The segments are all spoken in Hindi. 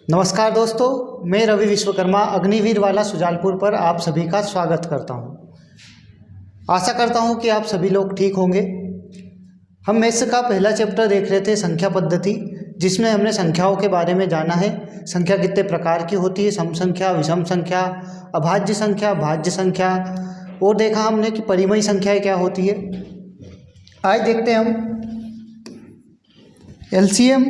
नमस्कार दोस्तों, मैं रवि विश्वकर्मा अग्निवीर वाला सुजालपुर पर आप सभी का स्वागत करता हूं। आशा करता हूं कि आप सभी लोग ठीक होंगे। हम मैथ्स का पहला चैप्टर देख रहे थे, संख्या पद्धति, जिसमें हमने संख्याओं के बारे में जाना है। संख्या कितने प्रकार की होती है, सम संख्या, विषम संख्या, अभाज्य संख्या, भाज्य संख्या, और देखा हमने कि परिमेय संख्याएँ क्या होती है। आज देखते हैं हम एलसीएम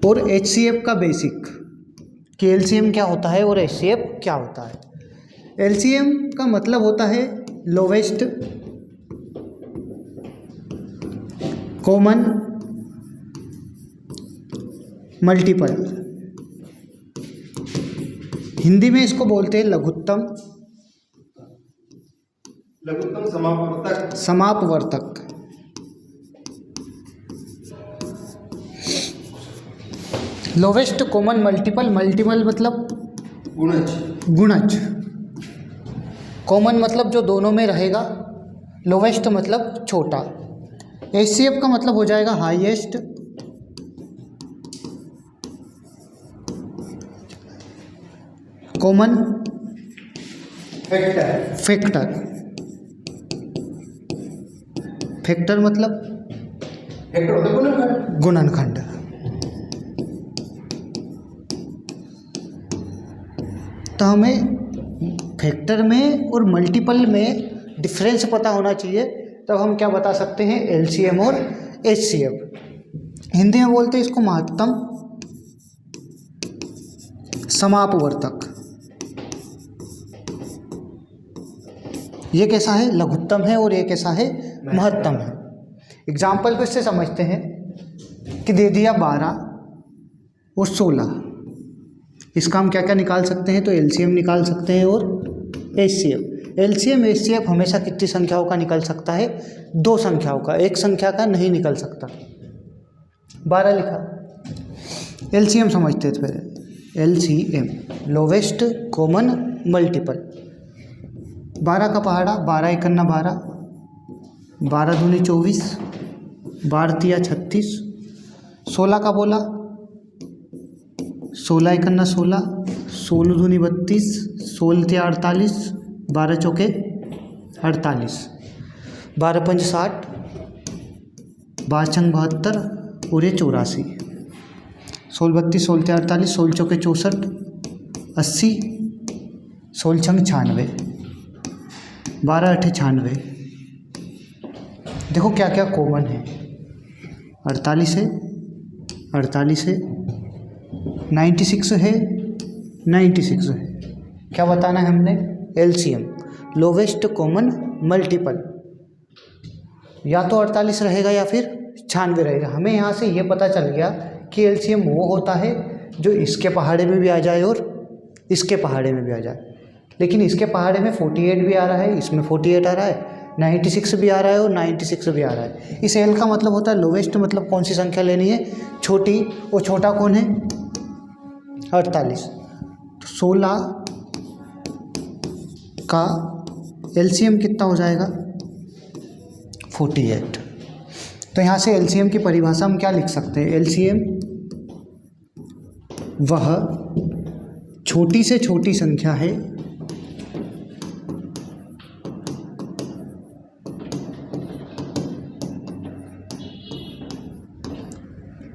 और एचसीएफ का बेसिक, कि एलसीएम क्या होता है और एचसीएफ क्या होता है। एलसीएम का मतलब होता है लोवेस्ट कॉमन मल्टीपल। हिंदी में इसको बोलते हैं लघुत्तम समापवर्तक। लोवेस्ट कॉमन मल्टीपल, मल्टीपल मतलब गुणज, कॉमन मतलब जो दोनों में रहेगा, लोवेस्ट मतलब छोटा। एचसीएफ का मतलब हो जाएगा हाईएस्ट कॉमन फैक्टर। फैक्टर मतलब गुणनखंड। तो हमें फैक्टर में और मल्टीपल में डिफरेंस पता होना चाहिए, तब हम क्या बता सकते हैं, एलसीएम और एचसीएफ। हिंदी में बोलते हैं इसको महत्तम समापवर्तक। ये कैसा है, लघुत्तम है, और ये कैसा है, महत्तम है। एग्जाम्पल को इससे समझते हैं कि दे दिया 12 और 16, इसका हम क्या क्या निकाल सकते हैं, तो एलसीएम निकाल सकते हैं और एचसीएफ। एलसीएम एचसीएफ हमेशा कितनी संख्याओं का निकल सकता है, 2 संख्याओं का, एक संख्या का नहीं निकल सकता। 12 लिखा। एलसीएम समझते हैं पहले। LCM lowest common multiple. 12 का पहाड़ा, 12 एकन्ना 12, 12 दूनी 24, 12 तिया 36। 16 का बोला, 16 एकन्ना 16, 16 दूनी 32, 16 तिया 48, 12 चौके 48, 12 पंच 60, 12 छंग 72 और ये 84। 16 32, 16 तिया 48, 16 चौके 64, 80, 16 छंग 96, 12 अठे 96। देखो क्या क्या कॉमन है। 48 है, 48 है, 96 है, 96 है। क्या बताना है हमने, एलसीएम लोवेस्ट कॉमन मल्टीपल। या तो 48 रहेगा या फिर 96 रहेगा। हमें यहाँ से ये पता चल गया कि एलसीएम वो होता है जो इसके पहाड़े में भी आ जाए और इसके पहाड़े में भी आ जाए। लेकिन इसके पहाड़े में 48 भी आ रहा है, इसमें 48 आ रहा है, 96 भी आ रहा है और 96 भी आ रहा है। इस एल का मतलब होता है लोवेस्ट, मतलब कौन सी संख्या लेनी है, छोटी, और छोटा कौन है, 48। तो 16 का एलसीएम कितना हो जाएगा, 48। तो यहाँ से एलसीएम की परिभाषा हम क्या लिख सकते हैं, एलसीएम वह छोटी से छोटी संख्या है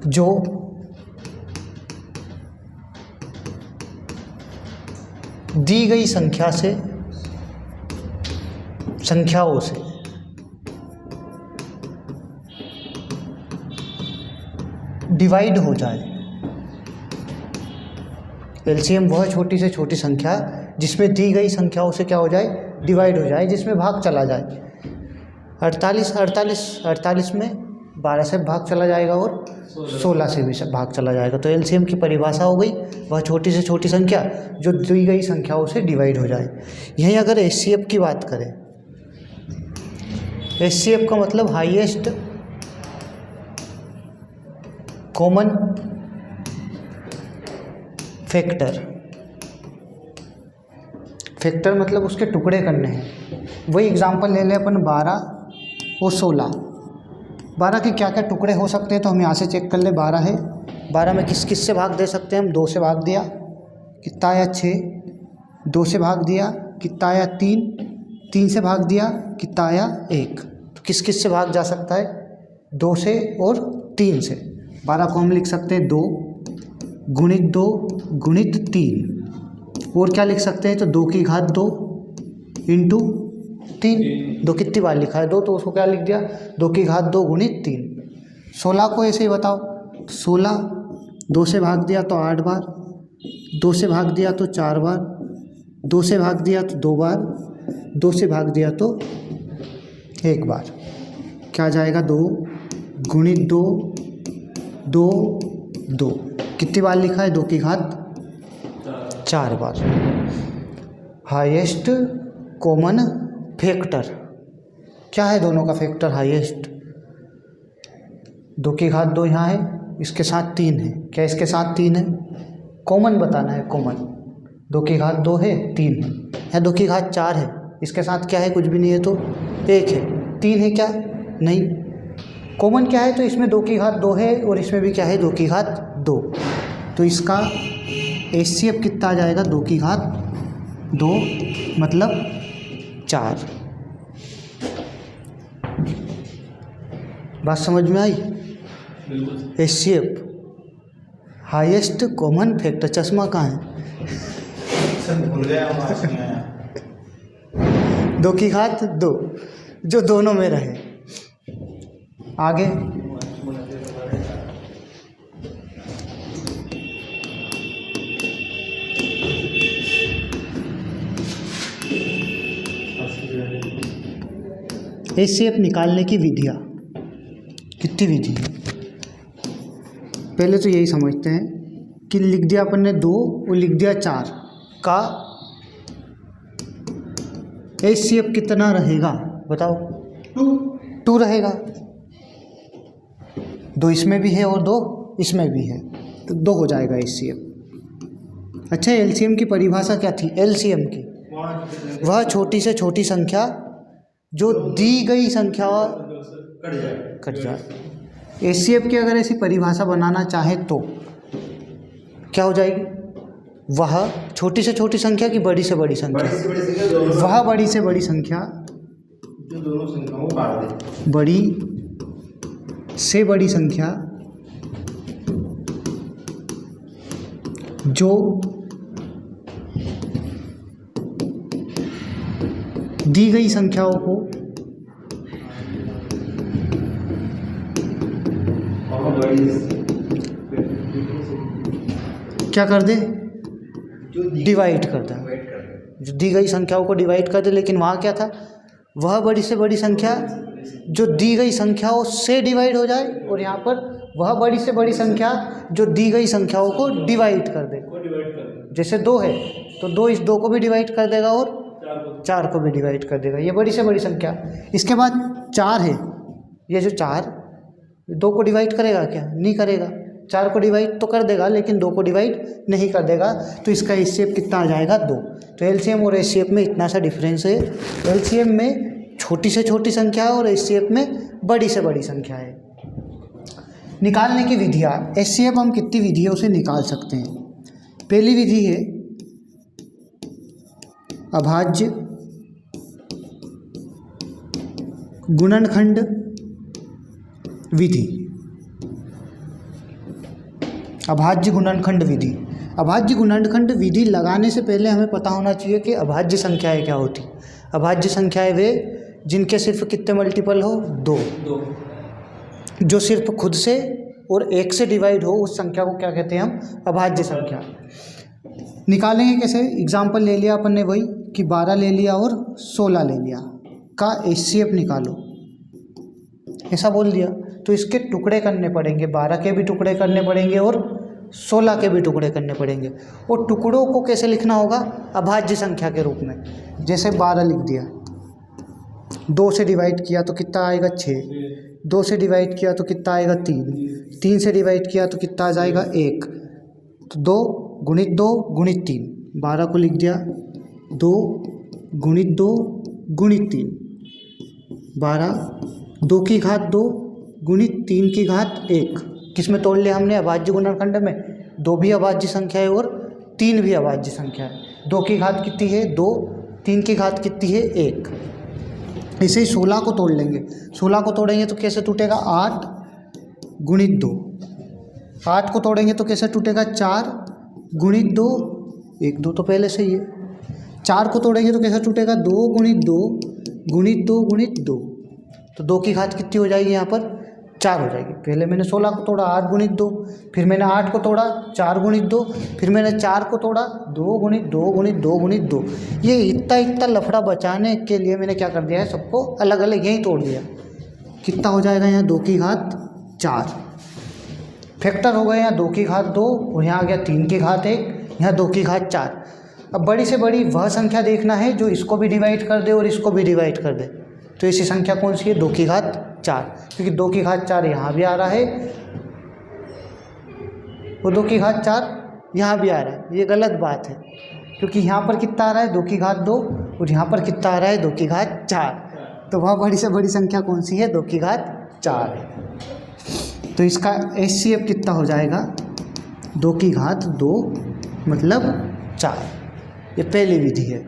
जो दी गई संख्याओं से डिवाइड हो जाए। एलसीएम वह छोटी से छोटी संख्या जिसमें दी गई संख्याओं से क्या हो जाए, डिवाइड हो जाए, जिसमें भाग चला जाए। 48 में 12 से भाग चला जाएगा और 16 से भी भाग चला जाएगा। तो एलसीएम की परिभाषा हो गई वह छोटी से छोटी संख्या जो दी गई संख्याओं से डिवाइड हो जाए। यहीं अगर एचसीएफ की बात करें, एचसीएफ का मतलब हाईएस्ट कॉमन फैक्टर। फैक्टर मतलब उसके टुकड़े करने हैं। वही एग्जांपल ले लें अपन 12 और 16। 12 के क्या क्या टुकड़े हो सकते हैं, तो हम यहाँ से चेक कर ले। 12 है, 12 में किस किस से भाग दे सकते हैं हम? 2 से भाग दिया, कितना आया 6। 2 से भाग दिया, कितना आया 3। 3 से भाग दिया, कितना आया 1। तो किस किस से भाग जा सकता है? 2 से और 3 से। 12 को हम लिख सकते हैं 2 गुणित 2 गुणित 3। और क्या लिख सकते हैं? तो 2 की घात 2 इंटू 3। 2 कितनी बार लिखा है? 2, तो उसको क्या लिख दिया? 2 की घात 2 गुणित 3। 16 को ऐसे ही बताओ। 16 2 से भाग दिया तो 8 बार, 2 से भाग दिया तो 4 बार, 2 से भाग दिया तो 2 बार, 2 से भाग दिया तो 1 बार। क्या जाएगा? 2 गुणित 2 2 2। कितनी बार लिखा है? 2 की घात 4 बार। हाईएस्ट कॉमन फैक्टर क्या है? दोनों का फैक्टर हाईएस्ट। 2 की घात 2 यहाँ है, इसके साथ 3 है। क्या इसके साथ 3 है? कॉमन बताना है, कॉमन। 2 की घात 2 है, 3 है। या 2 की घात 4 है, इसके साथ क्या है? कुछ भी नहीं है तो 1 है। 3 है क्या? नहीं। कॉमन क्या है? तो इसमें 2 की घात 2 है और इसमें भी क्या है? 2 की घात 2। तो इसका HCF कितना आ जाएगा? 2 की घात 2 मतलब 4। बात समझ में आई? HCF highest common factor. चश्मा कहाँ है? भूल गया। 2 की घात 2 जो दोनों में रहे। आगे HCF निकालने की विधियाँ। कितनी विधि है? पहले तो यही समझते हैं कि लिख दिया अपन ने 2 और लिख दिया 4 का HCF कितना रहेगा? बताओ। 2 रहेगा। 2 इसमें भी है और 2 इसमें भी है, तो 2 हो जाएगा HCF। अच्छा, LCM की परिभाषा क्या थी? LCM की वह छोटी से छोटी संख्या जो दी गई संख्या कट जाए। HCF की अगर ऐसी परिभाषा बनाना चाहे तो क्या हो जाएगी? वह छोटी से छोटी संख्या की बड़ी से बड़ी संख्या, वह बड़ी से बड़ी संख्या जो दोनों संख्याओं को काट दे। बड़ी से बड़ी संख्या जो दी गई संख्याओं को क्या कर दे? डिवाइड कर दे। जो दी गई संख्याओं को डिवाइड कर दे। लेकिन वहाँ क्या था? वह बड़ी से बड़ी संख्या जो दी गई संख्याओं से डिवाइड हो जाए, और यहाँ पर वह बड़ी से बड़ी संख्या जो दी गई संख्याओं को डिवाइड कर दे। जैसे 2 है तो 2 इस 2 को भी डिवाइड कर देगा और 4 को भी डिवाइड कर देगा। ये बड़ी से बड़ी संख्या। इसके बाद 4 है, ये जो 4 2 को डिवाइड करेगा क्या? नहीं करेगा। 4 को डिवाइड तो कर देगा लेकिन 2 को डिवाइड नहीं कर देगा। तो इसका HCF कितना आ जाएगा? 2। तो LCM और HCF में इतना सा डिफरेंस है। LCM में छोटी से छोटी संख्या है और HCF में बड़ी से बड़ी संख्या है। निकालने की विधियाँ। HCF हम कितनी विधियों से निकाल सकते हैं? पहली विधि है अभाज्य गुणनखंड विधि। अभाज्य गुणनखंड विधि। अभाज्य गुणनखंड विधि लगाने से पहले हमें पता होना चाहिए कि अभाज्य संख्याएं क्या होती। अभाज्य संख्याएं वे जिनके सिर्फ कितने मल्टीपल हो? 2। जो सिर्फ खुद से और 1 से डिवाइड हो, उस संख्या को क्या कहते हैं हम? अभाज्य संख्या। निकालेंगे कैसे? एग्जाम्पल ले लिया अपन ने वही कि 12 ले लिया और 16 ले लिया का HCF निकालो, ऐसा बोल दिया। तो इसके टुकड़े करने पड़ेंगे, 12 के भी टुकड़े करने पड़ेंगे और 16 के भी टुकड़े करने पड़ेंगे। और टुकड़ों को कैसे लिखना होगा? अभाज्य संख्या के रूप में। जैसे 12 लिख दिया, 2 से डिवाइड किया तो कितना आएगा? 6। 2 से डिवाइड किया तो कितना आएगा? 3। 3 से डिवाइड किया तो कितना आ जाएगा? 1। तो 2 गुणित 2 गुणित 3। 12 को लिख दिया 2 गुणित 2 गुणित 3। 12 2 की घात 2 गुणित 3 की घात 1। किस में तोड़ लिया हमने? अभाज्य गुणनखंड में। 2 भी अभाज्य संख्या है और 3 भी अभाज्य संख्या है। 2 की घात कितनी है? 2। 3 की घात कितनी है? 1। इसे ही 16 को तोड़ लेंगे। 16 को तोड़ेंगे तो कैसे टूटेगा? 8 गुणित 2। 8 को तोड़ेंगे तो कैसे टूटेगा? 4 गुणित 2। 1 2 तो पहले से ही है। 4 को तोड़ेंगे तो कैसे टूटेगा? 2 गुणित 2 गुणित 2 गुणित 2। तो 2 की घात कितनी हो जाएगी यहाँ पर? 4 हो जाएगी। पहले मैंने 16 को तोड़ा 8 गुणित 2, फिर मैंने 8 को तोड़ा 4 गुणित 2, फिर मैंने 4 को तोड़ा 2 गुणित 2 गुणित 2 गुणित 2। ये इतना लफड़ा बचाने के लिए मैंने क्या कर दिया है? सबको अलग अलग यहीं तोड़ दिया। कितना हो जाएगा यहाँ? 2 की घात 4। फैक्टर हो गए यहाँ 2 की घात 2 और यहाँ आ गया 3 की घात 1, यहाँ 2 की घात 4। अब बड़ी से बड़ी वह संख्या देखना है जो इसको भी डिवाइड कर दे और इसको भी डिवाइड कर दे। तो ऐसी संख्या कौन सी है? 2 की घात 4, क्योंकि 2 की घात 4 यहाँ भी आ रहा है और 2 की घात 4 यहाँ भी आ रहा है। ये गलत बात है, क्योंकि यहाँ पर कितना आ रहा है? 2 की घात 2 और यहाँ पर कितना आ रहा है? 2 की घात 4। तो वह बड़ी से बड़ी संख्या कौन सी है? 2 की घात 4 है। तो इसका HCF कितना हो जाएगा? 2 की घात 2 मतलब 4। ये पहली विधि है।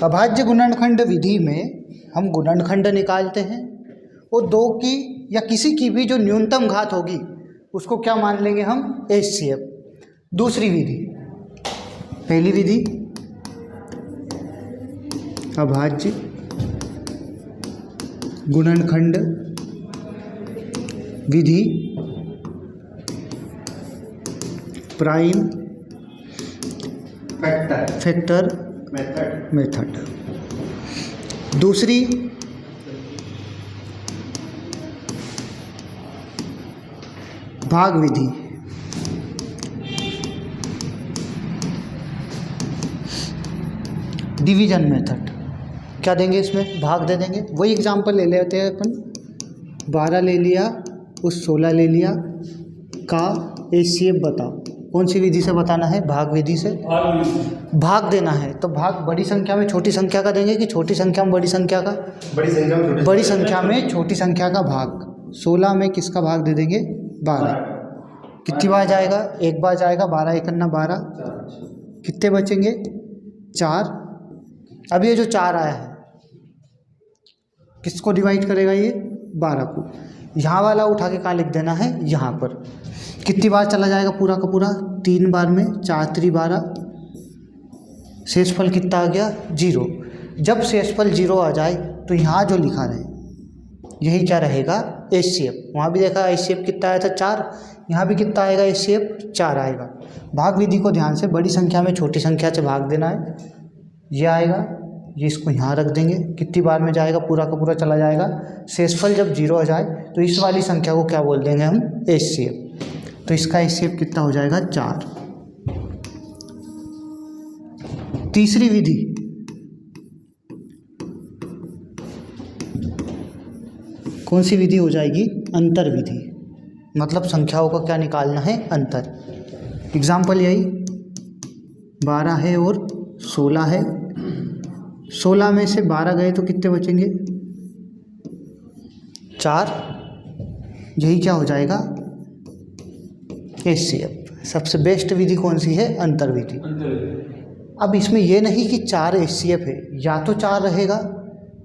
अभाज्य गुणनखंड विधि में हम गुणनखंड निकालते हैं और 2 की या किसी की भी जो न्यूनतम घात होगी उसको क्या मान लेंगे हम? HCF। दूसरी विधि, पहली विधि अभाज्य गुणनखंड विधि प्राइम फैक्टर मेथड। दूसरी भाग विधि। Division method. क्या देंगे इसमें? भाग दे देंगे। वही एग्जांपल ले लेते हैं अपन। 12 ले लिया, उस 16 ले लिया का HCF बताओ। कौन सी विधि से बताना है? भाग विधि से। भाग देना है तो भाग बड़ी संख्या में छोटी संख्या का देंगे कि छोटी संख्या में बड़ी संख्या का? बड़ी संख्या में छोटी संख्या का भाग। 16 में किसका भाग दे देंगे? 12। कितनी बार जाएगा? एक बार जाएगा। 12 एक अन्ना 12। कितने बचेंगे? 4। अब ये जो 4 आया है किसको डिवाइड करेगा? ये 12 को। यहाँ वाला उठा के कहाँ लिख देना है? यहाँ पर। कितनी बार चला जाएगा पूरा का पूरा? 3 बार में। 4 3 12। शेषफल कितना आ गया? 0। जब शेषफल 0 आ जाए तो यहाँ जो लिखा रहे यही क्या रहेगा? HCF। वहाँ भी देखा HCF कितना आया था? 4। यहाँ भी कितना आएगा? HCF 4 आएगा। भाग विधि को ध्यान से बड़ी संख्या में छोटी संख्या से भाग देना है। ये आएगा, ये इसको यहाँ रख देंगे। कितनी बार में जाएगा? पूरा का पूरा चला जाएगा। शेषफल जब 0 आ जाए तो इस वाली संख्या को क्या बोल देंगे हम? HCF। तो इसका HCF कितना हो जाएगा? 4। तीसरी विधि कौन सी विधि हो जाएगी? अंतर विधि। मतलब संख्याओं का क्या निकालना है? अंतर। एग्जाम्पल यही 12 है और 16 है। 16 में से 12 गए तो कितने बचेंगे? 4। यही क्या हो जाएगा? HCF। सबसे बेस्ट विधि कौन सी है? अंतर विधि। अब इसमें यह नहीं कि 4 HCF है, या तो 4 रहेगा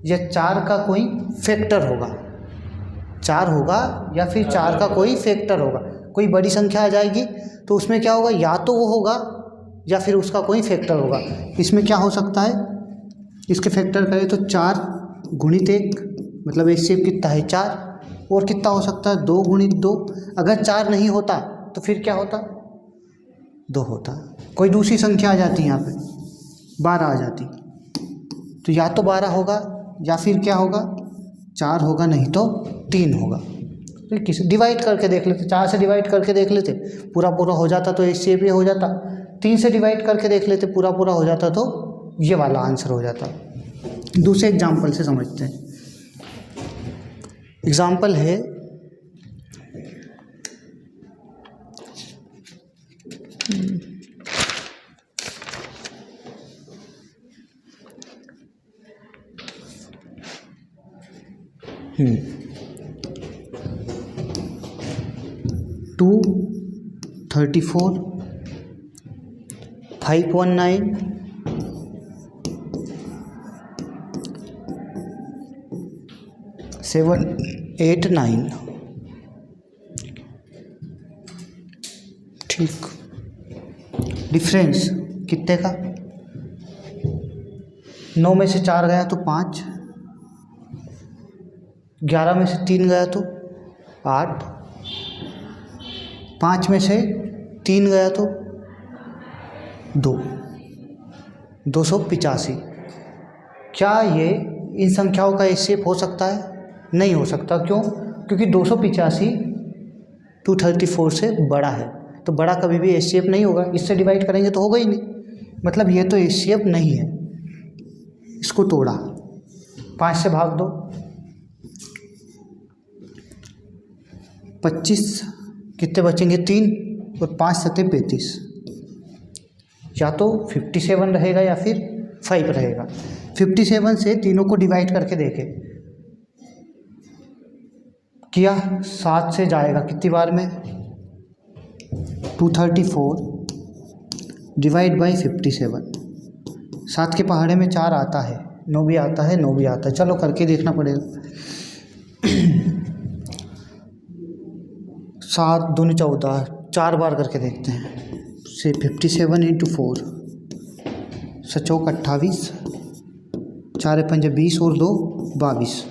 या 4 का कोई फैक्टर होगा। 4 होगा या फिर 4 का कोई फैक्टर होगा। कोई बड़ी संख्या आ जाएगी तो उसमें क्या होगा? या तो वो होगा या फिर उसका कोई फैक्टर होगा। इसमें क्या हो सकता है? इसके फैक्टर करें तो 4 गुणित 1 मतलब HCF कितना है? 4। और कितना हो सकता है? 2 गुणित 2। अगर 4 नहीं होता तो फिर क्या होता? 2 होता। कोई दूसरी संख्या आ जाती यहाँ पे 12 आ जाती, तो या तो 12 होगा या फिर क्या होगा? 4 होगा, नहीं तो 3 होगा। तो किसी डिवाइड करके देख लेते। 4 से डिवाइड करके देख लेते, पूरा पूरा हो जाता तो HCF ये हो जाता। 3 से डिवाइड करके देख लेते, पूरा पूरा हो जाता तो ये वाला आंसर हो जाता। दूसरे एग्जाम्पल से समझते हैं। एग्जाम्पल है 1 234 519 789। ठीक, डिफरेंस कितने का? 9 में से 4 गया तो 5, 11 में से 3 गया तो 8, 5 में से 3 गया तो 2, 285। क्या ये इन संख्याओं का एचसीएफ हो सकता है? नहीं हो सकता। क्यों? क्योंकि 285 234 से बड़ा है, तो बड़ा कभी भी एचसीएफ नहीं होगा। इससे डिवाइड करेंगे तो होगा ही नहीं, मतलब ये तो एचसीएफ नहीं है। इसको तोड़ा, 5 से भाग दो, 25, कितने बचेंगे? 3, और 5 सत्ते 35। या तो 57 रहेगा या फिर 5 रहेगा। 57 से तीनों को डिवाइड करके देखें, किया 7 से जाएगा कितनी बार में? 234 डिवाइड बाई 57। 7 के पहाड़े में 4 आता है, 9 भी आता है, 9 भी आता है। चलो करके देखना पड़ेगा। 7 दूनी 14, 4 बार करके देखते हैं। से 57 × 4, 7 28, 4 5 20 और 2 22,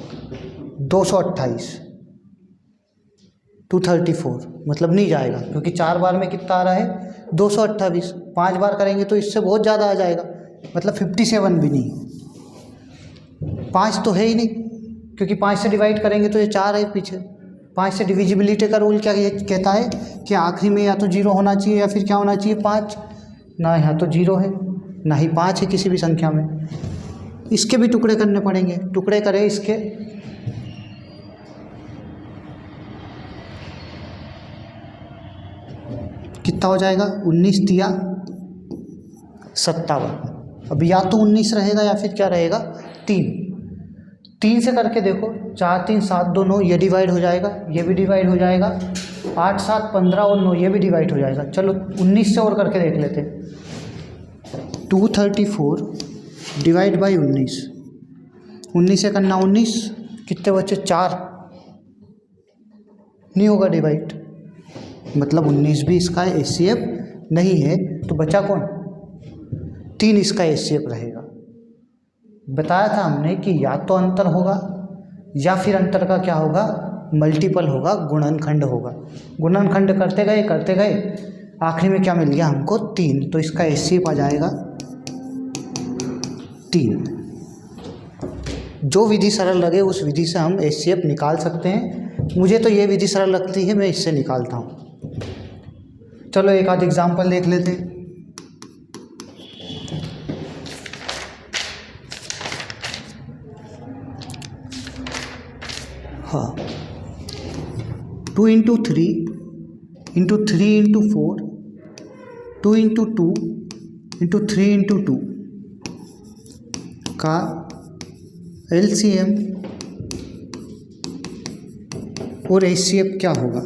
228 234, मतलब नहीं जाएगा क्योंकि 4 बार में कितना आ रहा है? 228। 5 बार करेंगे तो इससे बहुत ज़्यादा आ जाएगा, मतलब 57 भी नहीं, 5 तो है ही नहीं, क्योंकि 5 से डिवाइड करेंगे तो ये 4 है पीछे। 5 से डिविजिबिलिटी का रूल क्या ये कहता है कि आखिरी में या तो 0 होना चाहिए या फिर क्या होना चाहिए? 5। ना यहाँ तो 0 है, ना ही 5 है किसी भी संख्या में। इसके भी टुकड़े करने पड़ेंगे। टुकड़े करें इसके, कितना हो जाएगा? 19 × 57। अब या तो 19 रहेगा या फिर क्या रहेगा? 3 से करके देखो, 4 3 7 2 9, ये डिवाइड हो जाएगा, ये भी डिवाइड हो जाएगा। 8 7 15 और 9, ये भी डिवाइड हो जाएगा। चलो 19 से और करके देख लेते। 234 डिवाइड बाई 19, 19 से करना 19, कितने बचे? 4, नहीं होगा डिवाइड, मतलब 19 भी इसका एचसीएफ नहीं है। तो बचा कौन? 3 इसका एचसीएफ रहेगा। बताया था हमने कि या तो अंतर होगा या फिर अंतर का क्या होगा? मल्टीपल होगा, गुणनखंड होगा। गुणनखंड करते गए, आखिरी में क्या मिल गया हमको? 3। तो इसका एचसीएफ आ जाएगा 3। जो विधि सरल लगे उस विधि से हम एचसीएफ निकाल सकते हैं। मुझे तो ये विधि सरल लगती है, मैं इससे निकालता हूँ। चलो एक आध एग्जाम्पल देख लेते हैं। हाँ, 2 × 3 × 3 × 4, 2 × 2 × 3 × 2 का एलसीएम और एचसीएफ क्या होगा?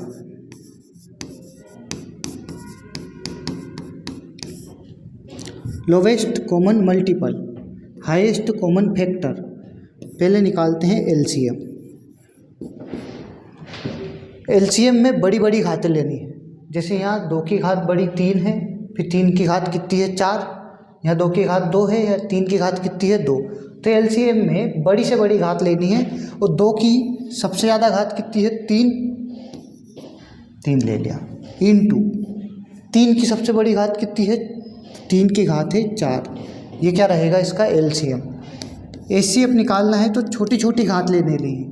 Lowest common multiple, highest common factor. पहले निकालते हैं एलसीएम। एलसीएम में बड़ी बड़ी घातें लेनी है। जैसे यहाँ 2 की घात बड़ी 3 है, फिर 3 की घात कितनी है? 4। यहाँ 2 की घात 2 है, या 3 की घात कितनी है? 2। तो एलसीएम में बड़ी से बड़ी घात लेनी है, और 2 की सबसे ज़्यादा घात कितनी है? 3 ले लिया, इंटू 3 की सबसे बड़ी घात कितनी है? 3 की घात है 4। ये क्या रहेगा इसका? एलसीएम। एचसीएफ निकालना है तो छोटी छोटी घात लेने ली है।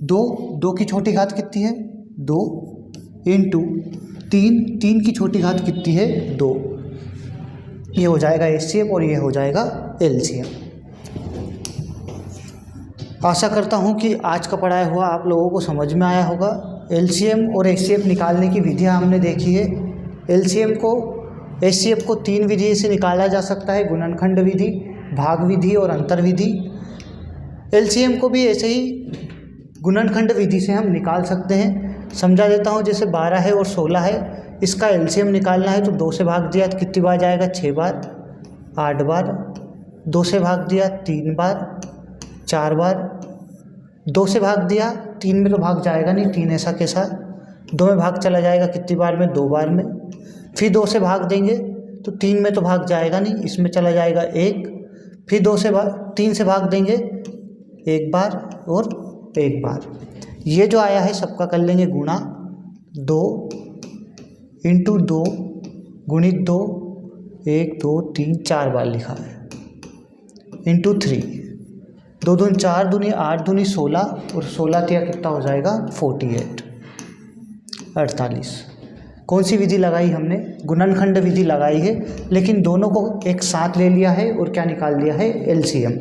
2 की छोटी घात कितनी है? 2 इंटू 3 की छोटी घात कितनी है? 2। ये हो जाएगा एचसीएफ और ये हो जाएगा एलसीएम। आशा करता हूँ कि आज का पढ़ाया हुआ आप लोगों को समझ में आया होगा। एलसीएम और एचसीएफ निकालने की विधियाँ हमने देखी है। एचसीएफ को 3 विधि से निकाला जा सकता है: गुणनखंड विधि, भाग विधि और अंतर विधि। एलसीएम को भी ऐसे ही गुणनखंड विधि से हम निकाल सकते हैं। समझा देता हूँ, जैसे 12 है और 16 है, इसका एलसीएम निकालना है तो 2 से भाग दिया तो कितनी बार जाएगा, 6 बार, 8 बार, 2 से भाग दिया 3 बार, 4 बार, 2 से भाग दिया 3 में तो भाग जाएगा नहीं, 3 ऐसा कैसा, 2 में भाग चला जाएगा कितनी बार में, 2 बार में, फिर 2 से भाग देंगे तो 3 में तो भाग जाएगा नहीं, इसमें चला जाएगा 1, फिर 3 से भाग देंगे 1 बार और 1 बार। ये जो आया है सबका कर लेंगे गुणा, 2 इंटू 2 गुणित 2, 1 2 3 4 बार लिखा है, इंटू 3, 2 दूनी 4, दूनी 8, दूनी 16 और 16 तिया कितना हो जाएगा, 48। कौन सी विधि लगाई हमने, गुणनखंड विधि लगाई है, लेकिन दोनों को एक साथ ले लिया है और क्या निकाल लिया है, एलसीएम।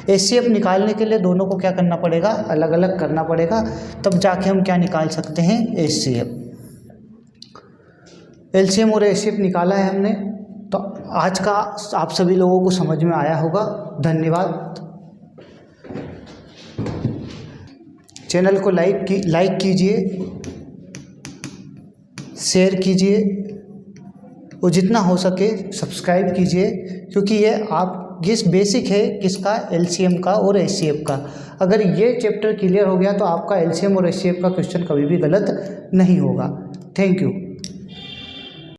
एचसीएफ निकालने के लिए दोनों को क्या करना पड़ेगा, अलग अलग करना पड़ेगा, तब जाके हम क्या निकाल सकते हैं, एचसीएफ। एलसीएम और एचसीएफ निकाला है हमने, तो आज का आप सभी लोगों को समझ में आया होगा। धन्यवाद। चैनल को लाइक कीजिए, शेयर कीजिए और जितना हो सके सब्सक्राइब कीजिए, क्योंकि ये बेसिक है किसका, एलसीएम का और एचसीएफ का। अगर ये चैप्टर क्लियर हो गया तो आपका एलसीएम और एचसीएफ का क्वेश्चन कभी भी गलत नहीं होगा। Thank you.